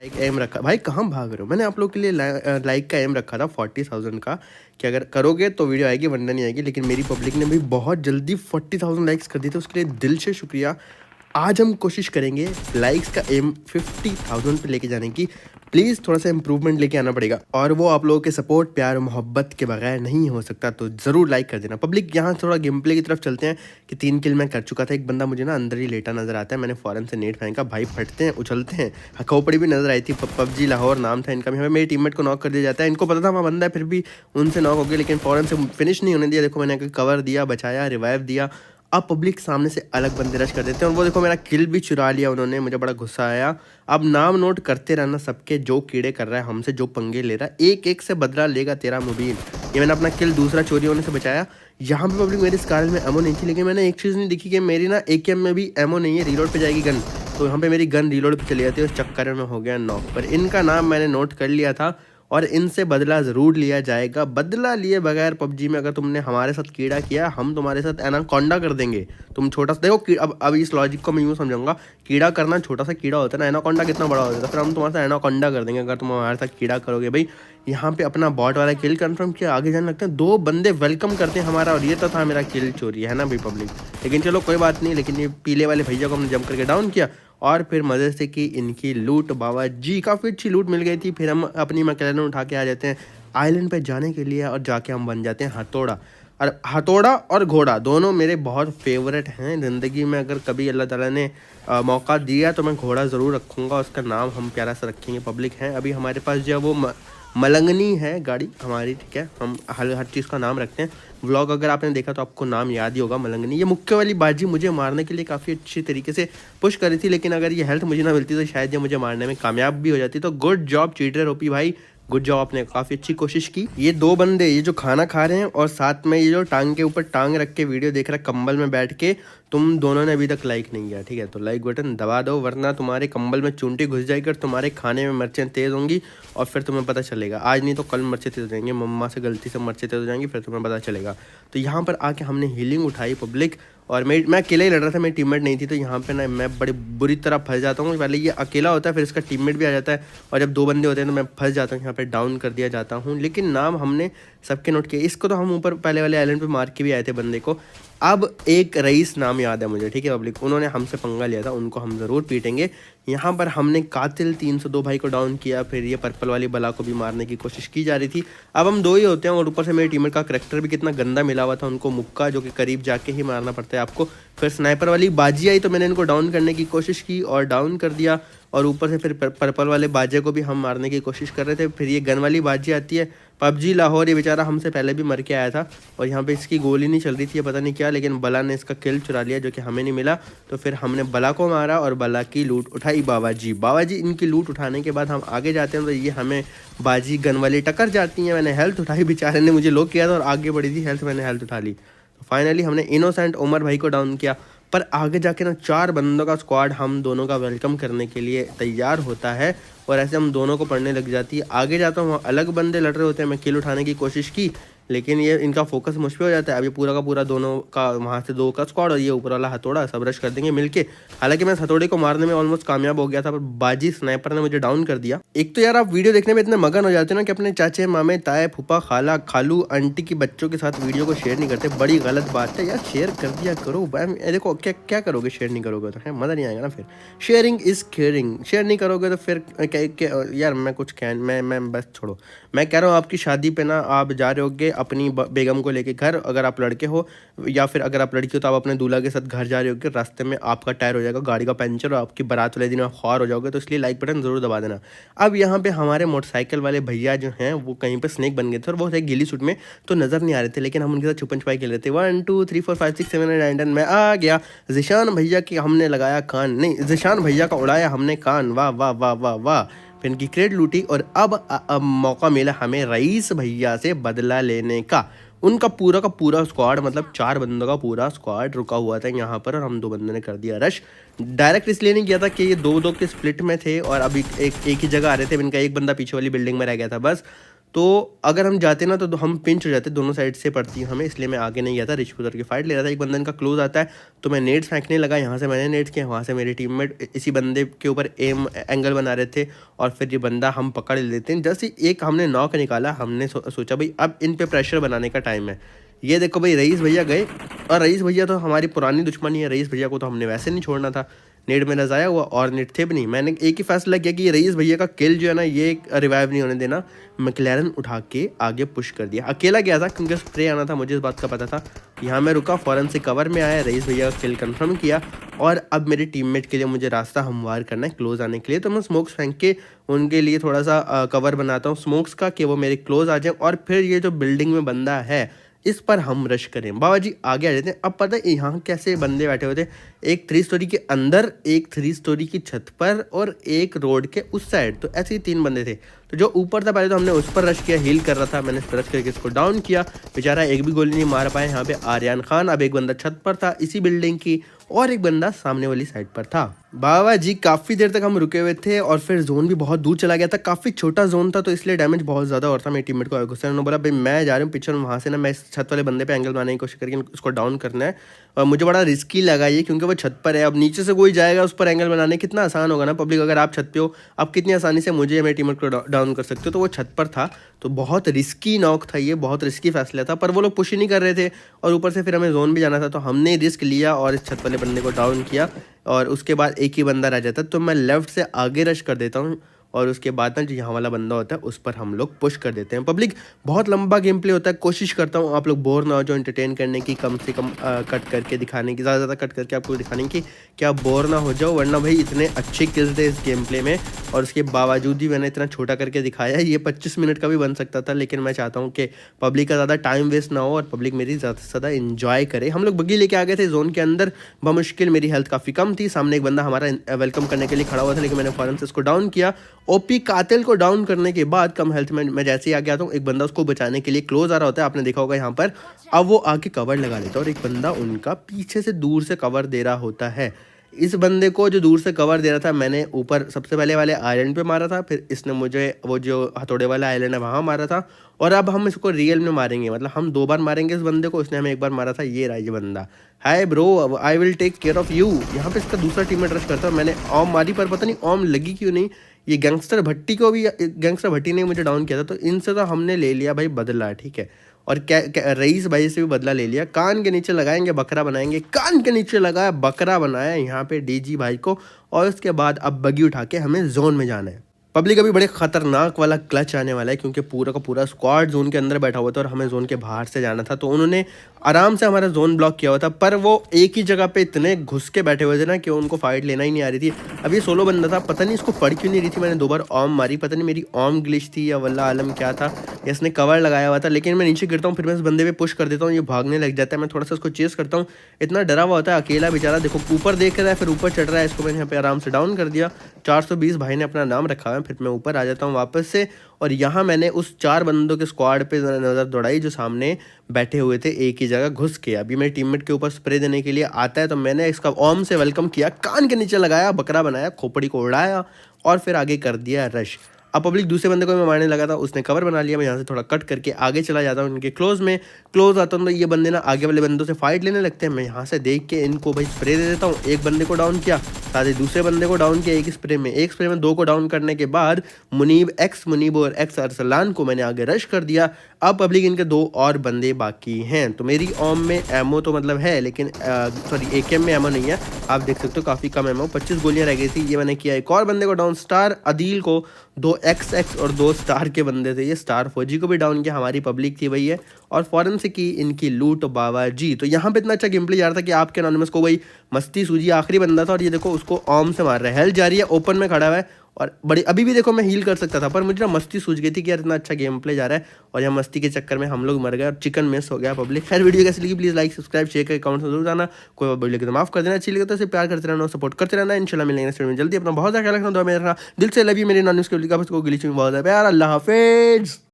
एक एम रखा भाई, कहाँ भाग रहे हो? मैंने आप लोग के लिए लाइक का एम रखा था 40,000 का, कि अगर करोगे तो वीडियो आएगी वरना नहीं आएगी। लेकिन मेरी पब्लिक ने भी बहुत जल्दी 40,000 लाइक्स कर दिए थे, उसके लिए दिल से शुक्रिया। आज हम कोशिश करेंगे लाइक्स का एम 50,000 पे लेके जाने की। प्लीज़ थोड़ा सा इंप्रूवमेंट लेके आना पड़ेगा, और वो आप लोगों के सपोर्ट, प्यार और मोहब्बत के बगैर नहीं हो सकता। तो ज़रूर लाइक कर देना पब्लिक। यहाँ थोड़ा गेम प्ले की तरफ चलते हैं कि 3 किल मैं कर चुका था। एक बंदा मुझे ना अंदर ही लेटा नजर आता है, मैंने फ़ौरन से नेट फेंका, भाई फटते हैं, उछलते हैं। खोपड़ी भी नजर आई थी, पबजी लाहौर नाम था इनका। भी मेरे टीममेट को नॉक कर दिया जाता है, इनको पता था वहाँ बंदा है, फिर भी उनसे नॉक हो गया, लेकिन फ़ौरन से फिनिश नहीं होने दिया। देखो मैंने कवर दिया, बचाया, रिवाइव दिया। अब पब्लिक सामने से अलग बंदे रश कर देते हैं, और वो देखो मेरा किल भी चुरा लिया उन्होंने, मुझे बड़ा गुस्सा आया। अब नाम नोट करते रहना सबके, जो कीड़े कर रहा है हमसे, जो पंगे ले रहा है, एक एक से बदला लेगा तेरा मुबीन। ये मैंने अपना किल दूसरा चोरी होने से बचाया। यहाँ पे पब्लिक मेरी स्कारल में एमो नहीं थी, लेकिन मैंने एक चीज़ नहीं दिखी कि मेरी ना AKM में भी एमो नहीं है, रीलोड पे जाएगी गन, तो यहाँ पे मेरी गन रीलोड पे चली जाती है। उस चक्कर में हो गया नॉक। पर इनका नाम मैंने नोट कर लिया था, और इनसे बदला ज़रूर लिया जाएगा। बदला लिए बगैर पबजी में अगर तुमने हमारे साथ कीड़ा किया, हम तुम्हारे साथ एनाकोंडा कर देंगे। तुम छोटा सा देखो, अब इस लॉजिक को मैं यूँ समझाऊंगा, कीड़ा करना छोटा सा कीड़ा होता है ना, एनाकोंडा कितना बड़ा होता है, फिर हम तुम्हारे साथ एनाकोंडा कर देंगे अगर तुम हमारे साथ कीड़ा करोगे। भाई यहाँ पे अपना बॉट वाला किल कंफर्म किया, आगे जाने लगते हैं, 2 बंदे वेलकम करते हैं हमारा, और ये तो था मेरा किल चोरी, है ना भाई पब्लिक। लेकिन चलो कोई बात नहीं। लेकिन ये पीले वाले भैया को हमने जंप करके डाउन किया, और फिर मज़े से की इनकी लूट। बाबा जी काफ़ी अच्छी लूट मिल गई थी। फिर हम अपनी मैकलैरन उठा के आ जाते हैं आइलैंड पे जाने के लिए, और जाके हम बन जाते हैं हथौड़ा। और हथौड़ा और घोड़ा दोनों मेरे बहुत फेवरेट हैं ज़िंदगी में। अगर कभी अल्लाह ताला ने मौका दिया तो मैं घोड़ा ज़रूर रखूँगा, उसका नाम हम प्यारा सा रखेंगे। पब्लिक है अभी हमारे पास जो है वो मलंगनी है गाड़ी हमारी, ठीक है। हम हर चीज़ का नाम रखते हैं। व्लॉग अगर आपने देखा तो आपको नाम याद ही होगा, मलंगनी। ये मुक्के वाली बाजी मुझे मारने के लिए काफ़ी अच्छी तरीके से पुश करी थी, लेकिन अगर ये हेल्थ मुझे ना मिलती तो शायद ये मुझे मारने में कामयाब भी हो जाती। तो गुड जॉब चीटर ओपी भाई, गुड जॉब, आपने काफ़ी अच्छी कोशिश की। ये 2 बंदे ये जो खाना खा रहे हैं, और साथ में ये जो टांग के ऊपर टांग रख के वीडियो देख रहा है कंबल में बैठ के, तुम दोनों ने अभी तक लाइक नहीं किया, ठीक है। तो लाइक बटन दबा दो, वरना तुम्हारे कंबल में चूंटी घुस जाएगी, और तुम्हारे खाने में मिर्चें तेज़ होंगी, और फिर तुम्हें पता चलेगा। आज नहीं तो कल मिर्चें तेज़ हो जाएंगी, मम्मा से गलती से मिर्चें तेज़ हो जाएंगी, फिर तुम्हें पता चलेगा। तो यहाँ पर आके हमने हीलिंग उठाई पब्लिक, और मैं अकेले ही लड़ रहा था, मेरी टीममेट नहीं थी। तो यहाँ पे ना मैं बड़ी बुरी तरह फंस जाता हूँ। पहले ये अकेला होता है, फिर इसका टीममेट भी आ जाता है, और जब 2 बंदे होते हैं तो मैं फंस जाता हूँ। यहाँ पे डाउन कर दिया जाता हूँ, लेकिन नाम हमने सबके नोट किए। इसको तो हम ऊपर पहले वाले आइलैंड पे मार के भी आए थे बंदे को। अब एक रईस नाम याद है मुझे, ठीक है पब्लिक, उन्होंने हमसे पंगा लिया था, उनको हम ज़रूर पीटेंगे। यहाँ पर हमने कातिल 302 भाई को डाउन किया, फिर ये पर्पल वाली बला को भी मारने की कोशिश की जा रही थी। अब हम 2 ही होते हैं, और ऊपर से मेरे टीममेट का करैक्टर भी कितना गंदा मिला हुआ था, उनको मुक्का जो कि करीब जाके ही मारना पड़ता है आपको। फिर स्नाइपर वाली बाजी आई, तो मैंने इनको डाउन करने की कोशिश की और डाउन कर दिया, और ऊपर से फिर पर्पल वाले बाजे को भी हम मारने की कोशिश कर रहे थे। फिर ये गन वाली बाजी आती है, पबजी लाहौर, ये बेचारा हमसे पहले भी मर के आया था, और यहाँ पे इसकी गोली नहीं चल रही थी, पता नहीं क्या, लेकिन बला ने इसका किल चुरा लिया, जो कि हमें नहीं मिला। तो फिर हमने बला को मारा और बला की लूट उठाई। बाबा जी इनकी लूट उठाने के बाद हम आगे जाते हैं, तो ये हमें बाजी गन वाली टक्कर जाती है। मैंने हेल्थ उठाई, बेचारे ने मुझे लॉक किया था और आगे बढ़ी थी हेल्थ, मैंने हेल्थ उठा ली। तो फाइनली हमने इनोसेंट उमर भाई को डाउन किया। पर आगे जाके ना 4 बंदों का स्क्वाड हम दोनों का वेलकम करने के लिए तैयार होता है, और ऐसे हम दोनों को पड़ने लग जाती है। आगे जाता हूँ, अलग बंदे लड़ रहे होते हैं, मैं किल उठाने की कोशिश की, लेकिन ये इनका फोकस मुझ पे हो जाता है। अब ये पूरा का पूरा दोनों का वहाँ से 2 का स्क्वाड, और ये ऊपर वाला हथौड़ा, सब रश कर देंगे मिलके। हालांकि मैं हथौड़े को मारने में ऑलमोस्ट कामयाब हो गया था, पर बाजी स्नाइपर ने मुझे डाउन कर दिया। एक तो यार आप वीडियो देखने में इतने मगन हो जाते हो ना, कि अपने चाचे, मामे, ताए, फूफा, खाला, खालू, आंटी की बच्चों के साथ वीडियो को शेयर नहीं करते। बड़ी गलत बात है यार, शेयर कर दिया करो। देखो क्या करोगे, शेयर नहीं करोगे तो है मज़ा नहीं आएगा ना। फिर शेयरिंग इज़ केयरिंग, शेयर नहीं करोगे तो फिर यार मैं कुछ कह मैं बस छोड़ो। मैं कह रहा हूँ आपकी शादी पे ना आप जा रहे होगे अपनी बेगम को लेके घर, अगर आप लड़के हो, या फिर अगर आप लड़की हो तो आप अपने दूल्हा के साथ घर जा रहे होगे, रास्ते में आपका टायर हो जाएगा गाड़ी का पंचर, और आपकी बारात वाले दिन आप ख्वार हो जाओगे। तो इसलिए लाइक बटन ज़रूर दबा देना। अब यहाँ पे हमारे मोटरसाइकिल वाले भैया जो हैं वो कहीं पर स्नेक बन गए थे, और वो थे गिली सूट में, तो नज़र नहीं आ रहे थे, लेकिन हम उनके साथ छुपन छुपाई खेल रहे थे। 1 2 3 4 5 6 7 8 9 10 मैं आ गया। जिशान भैया की हमने लगाया कान, नहीं जिशान भैया का उड़ाया हमने कान। वाह वाह वाह वाह वाह। फिर इनकी क्रेड लूटी, और अब मौका मिला हमें रईस भैया से बदला लेने का। उनका पूरा का पूरा स्क्वाड, मतलब 4 बंदों का पूरा स्क्वाड रुका हुआ था यहाँ पर, और हम 2 बंदों ने कर दिया रश। डायरेक्ट इसलिए नहीं किया था कि ये 2-2 के स्प्लिट में थे, और अभी एक ही जगह आ रहे थे। इनका एक बंदा पीछे वाली बिल्डिंग में रह गया था बस। तो अगर हम जाते ना तो हम पिंच हो जाते, दोनों साइड से पड़ती है हमें, इसलिए मैं आगे नहीं गया था, रिच पे उतर के फाइट ले रहा था। एक बंदन का क्लोज आता है तो मैं नेट्स फेंकने लगा, यहाँ से मैंने नेट्स किया, वहाँ से मेरे टीममेट इसी बंदे के ऊपर एम एंगल बना रहे थे और फिर ये बंदा हम पकड़ लेते हैं। जैसे एक हमने नॉक निकाला, हमने सोचा भाई अब इन पे प्रेशर बनाने का टाइम है। ये देखो भाई रईस भैया गए, और रईस भैया तो हमारी पुरानी दुश्मनी है, रईस भैया को तो हमने वैसे नहीं छोड़ना था। नेट मेरा ज़ाया हुआ और नेट थे भी नहीं, मैंने एक ही फैसला किया कि ये रईस भैया का किल जो है ना ये रिवाइव नहीं होने देना। मैकलैरन उठा के आगे पुश कर दिया, अकेला गया था क्योंकि स्प्रे आना था, मुझे इस बात का पता था। यहाँ मैं रुका, फ़ौरन से कवर में आया, रईस भैया का किल कंफर्म किया और अब मेरे टीममेट के लिए मुझे रास्ता हमवार करना है क्लोज आने के लिए। तो मैं स्मोक्स फेंक के उनके लिए थोड़ा सा कवर बनाता हूँ स्मोक्स का कि वो मेरे क्लोज आ जाए, और फिर ये जो बिल्डिंग में बंदा है इस पर हम रश करें। बाबा जी आगे आ जाते हैं। अब पता है यहाँ कैसे बंदे बैठे हुए थे, एक 3 स्टोरी के अंदर, एक 3 स्टोरी की छत पर और एक रोड के उस साइड, तो ऐसे ही 3 बंदे थे। तो जो ऊपर था पहले तो हमने उस पर रश किया, हील कर रहा था, मैंने रश करके इसको डाउन किया, बेचारा एक भी गोली नहीं मार पाया यहाँ पे आर्यन खान। अब एक बंदा छत पर था इसी बिल्डिंग की और एक बंदा सामने वाली साइड पर था। बाबा जी काफ़ी देर तक हम रुके हुए थे और फिर जोन भी बहुत दूर चला गया था, काफ़ी छोटा जोन था तो इसलिए डैमेज बहुत ज़्यादा और था। मेरे टीममेट को गुस्सा ने बोला भाई मैं जा रहा हूँ पीछे, वहाँ से ना मैं इस छत वाले बंदे पे एंगल बनाने की कोशिश करके उसको डाउन करना है, और मुझे बड़ा रिस्की लगा ये क्योंकि वो छत पर है। अब नीचे से कोई जाएगा उस पर एंगल बनाने, कितना आसान होगा ना पब्लिक, अगर आप छत पे हो आप कितनी आसानी से मुझे या मेरे टीममेट को डाउन कर सकते हो। तो वो छत पर था तो बहुत रिस्की नॉक था ये, बहुत रिस्की फैसला था, पर वो लोग पुश ही नहीं कर रहे थे और ऊपर से फिर हमें जोन भी जाना था तो हमने रिस्क लिया और इस छत वाले बंदे को डाउन किया। और उसके बाद एक ही बंदा रह जाता तो मैं लेफ्ट से आगे रश कर देता हूँ और उसके बाद ना जो यहाँ वाला बंदा होता है उस पर हम लोग पुश कर देते हैं। पब्लिक बहुत लंबा गेम प्ले होता है, कोशिश करता हूँ आप लोग बोर ना हो, जो एंटरटेन करने की कम से कम कट करके दिखाने की, ज़्यादा कट करके आपको दिखाने की, क्या आप बोर ना हो जाओ, वरना भाई इतने अच्छे किल्स थे इस गेम प्ले में और उसके बावजूद भी मैंने इतना छोटा करके दिखाया है। ये 25 मिनट का भी बन सकता था, लेकिन मैं चाहता हूँ कि पब्लिक का ज़्यादा टाइम वेस्ट ना हो और पब्लिक मेरी ज़्यादा से ज़्यादा इन्जॉय करे। हम लोग बग्गी लेके आ गए थे जोन के अंदर बमुश्किल, मेरी हेल्थ काफ़ी कम थी, सामने एक बंदा हमारा वेलकम करने के लिए खड़ा हुआ था, लेकिन मैंने फ़ौरन से उसको डाउन किया। ओपी कातिल को डाउन करने के बाद कम हेल्थ में मैं जैसे ही आ गया था, एक बंदा उसको बचाने के लिए क्लोज आ रहा होता है, आपने देखा होगा यहाँ पर, अब वो आके कवर लगा लेता है और एक बंदा उनका पीछे से दूर से कवर दे रहा होता है। इस बंदे को जो दूर से कवर दे रहा था मैंने ऊपर सबसे पहले वाले आइलैंड पे मारा था, फिर इसने मुझे वो जो हथौड़े वाला आइलैंड है वहाँ मारा था, और अब हम इसको रियल में मारेंगे, मतलब हम 2 बार मारेंगे इस बंदे को, उसने हमें 1 बार मारा था। ये रहा ये बंदा, hi bro I will take care of you. यहाँ पे इसका दूसरा टीममेट रश करता है, मैंने ऑम मारी पर पता नहीं ऑम लगी क्यों नहीं। ये गैंगस्टर भट्टी को भी, गैंगस्टर भट्टी ने मुझे डाउन किया था, तो इनसे तो हमने ले लिया भाई बदला, ठीक है, और क्या रईस भाई से भी बदला ले लिया। कान के नीचे लगाएंगे बकरा बनाएंगे, कान के नीचे लगाया बकरा बनाया यहाँ पे डीजी भाई को, और उसके बाद अब बगी उठा के हमें जोन में जाना है। पब्लिक अभी बड़े खतरनाक वाला क्लच आने वाला है क्योंकि पूरा का पूरा स्क्वाड जोन के अंदर बैठा हुआ था और हमें जोन के बाहर से जाना था, तो उन्होंने आराम से हमारा जोन ब्लॉक किया हुआ था, पर वो एक ही जगह पे इतने घुस के बैठे हुए थे ना कि उनको फाइट लेना ही नहीं आ रही थी। अब ये 16 बंदा था, पता नहीं इसको पड़ क्यों नहीं रही थी, मैंने 2 बार ऑम मारी, पता नहीं मेरी ऑम ग्लिच थी या वल्ला आलम क्या था, इसने कवर लगाया हुआ था, लेकिन मैं नीचे गिरता हूँ, फिर मैं इस बंदे पे पुश कर देता हूँ, ये भागने लग जाता है, मैं थोड़ा सा उसको चेस करता हूँ, इतना डरा हुआ होता है अकेला बेचारा, देखो ऊपर देख रहा है फिर ऊपर चढ़ रहा है, इसको मैंने यहाँ पे आराम से डाउन कर दिया। 420 भाई ने अपना नाम रखा है, फिर मैं ऊपर आ जाता हूँ वापस से, और यहाँ मैंने उस 4 बंदों के स्क्वाड पे नज़र दौड़ाई जो सामने बैठे हुए थे एक ही जगह घुस के। अभी मेरे टीममेट के ऊपर स्प्रे देने के लिए आता है तो मैंने इसका ओम से वेलकम किया, कान के नीचे लगाया, बकरा बनाया, खोपड़ी को उड़ाया और फिर आगे कर दिया रश। अब पब्लिक दूसरे बंदे को मैं मारने लगा था, उसने कवर बना लिया, मैं यहाँ से थोड़ा कट करके आगे चला जाता हूँ इनके क्लोज में। क्लोज आता हूँ तो ये बंदे ना आगे वाले बंदों से फाइट लेने लगते हैं, मैं यहाँ से देख के इनको भाई स्प्रे दे देता हूँ। एक बंदे को डाउन किया, साथ ही दूसरे बंदे को डाउन किया, एक स्प्रे में 2 को डाउन करने के बाद मुनीब और एक्स अरसलान को मैंने आगे रश कर दिया। अब पब्लिक इनके 2 और बंदे बाकी हैं, तो मेरी ओम में एमओ तो मतलब है, लेकिन सॉरी एकेएम में एमओ नहीं है, आप देख सकते हो काफ़ी कम एमओ, 25 गोलियां रह गई थी। ये मैंने किया एक और बंदे को डाउन, स्टार अदील को, 2 XX और 2 स्टार के बंदे थे, ये स्टार फौजी को भी डाउन किया, हमारी पब्लिक थी भैया, और फौरन से की इनकी लूट बाबा जी। तो यहाँ पे इतना अच्छा गेम प्ले जा रहा था कि आपके एनोनिमस को वही मस्ती सूझी, आखिरी बंदा था और ये देखो उसको ऑम से मार रहा है, हेल्थ जा रही है, ओपन में खड़ा हुआ है और बड़ी, अभी भी देखो मैं हील कर सकता था पर मुझे ना मस्ती सूझ गई थी कि यार इतना अच्छा गेम प्ले जा रहा है, और यहाँ मस्ती के चक्कर में हम लोग मर गए और चिकन मिस हो गया पब्लिक। खैर वीडियो कैसी लगी प्लीज़ लाइक सब्सक्राइब शेयर कर कमेंट में जरूर जाना, कोई वीडियो लगे तो माफ कर देना, अच्छी लगे तो इसे प्यार करते रहना, सपोर्ट करते रहना, इंशाल्लाह मिलेंगे नेक्स्ट वीडियो में जल्दी। अपना बहुत ज़्यादा ख्याल रखना, दुआ में रखना, दिल से लव यू मेरे नॉन न्यूज़ के लिए बहुत ज़्यादा प्यार, अल्लाह हाफिज़।